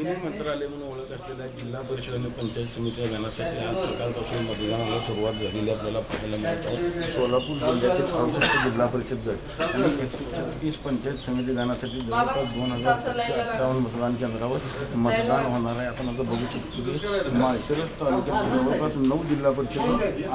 Mini मंत्रालय म्हणून ओळख असलेल्या जिल्हा परिषद आणि पंचायत समिती गणासाठी आज सकाळपासून मतदानाला सुरुवात झालेली आपल्याला पाहायला मिळत आहे. सोलापूर जिल्ह्यातील 68 जिल्हा परिषद गट आणि 136 पंचायत समिती गणासाठी जवळपास 2758 मतदान केंद्रावर मतदान होणार आहे. आपण आता बघू शकतो की माळशिरस तालुक्यात जवळपास 9 जिल्हा परिषद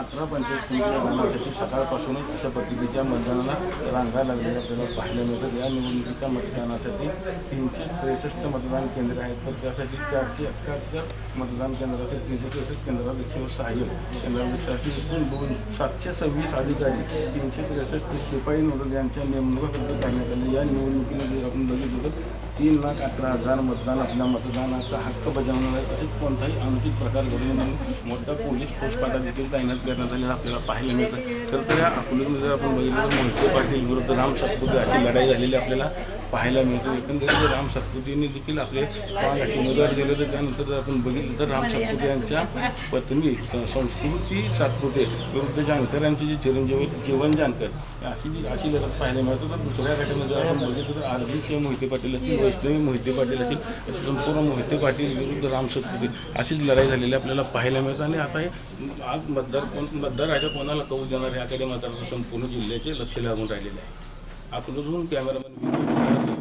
18 पंचायत समिती गणासाठी सकाळपासूनच अशा पद्धतीच्या मतदानाला रांगा लागलेल्या आपल्याला पाहायला मिळतात. या निवडणुकीच्या मतदानासाठी 363 मतदान केंद्र आहेत, तर त्यासाठी 471 मतदान केंद्रासाठी 363 केंद्रापेक्षा सहाय्यक केंद्रापेक्षा एकूण 726 अधिकारी 363 शिपाई नोडल यांच्या नेमणुका करण्यात आल्या. या निवडणुकीला जर आपण बघितलं तर 3,18,000 मतदान आपल्या मतदानाचा हक्क बजावणार आहे. तसेच कोणताही अनुचित प्रकार घडू नये मोठा पोलीस फौजफाटा देखील तैनात करण्यात आलेला आपल्याला पाहायला मिळतं. तर या अकोल्यामध्ये जर आपण बघितलं तर मोहिते पाटील विरुद्ध राम सातपुते अशी लढाई झालेली आपल्याला पाहायला मिळते. एकंदरीत राम सातपुतेंनी देखील आपले स्ट्रॉंग असे उमेदवार दिले होते. त्यानंतर जर आपण बघितलं तर राम सातपुते यांच्या पत्नी संस्कृती सातपुते विरुद्ध जानकर यांचे जे चिरंजीव जीवन जानकर अशी लढत पाहायला मिळते. तर दुसऱ्या गटामध्ये जर आपण बघितलं तर आरबी मोहिते पाटील असतील, वैष्णवी मोहिते पाटील असतील, अशी संपूर्ण मोहिते पाटील विरुद्ध राम सातपुते अशीच लढाई झालेली आपल्याला पाहायला मिळतं. आणि आता हे आज मतदार राजा कोणाला कौल देणार याकडे मात्र संपूर्ण जिल्ह्याचे लक्ष लागून राहिलेले आहे. अकोल्याहून कॅमेरामॅन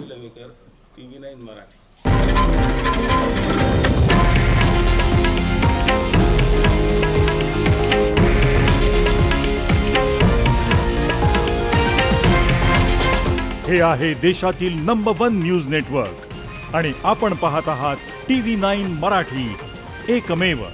लवेकर, TV9 मराठी. हे आहे देशातील नंबर 1 न्यूज नेटवर्क आणि आपण पाहत आहात TV9 मराठी, एकमेव.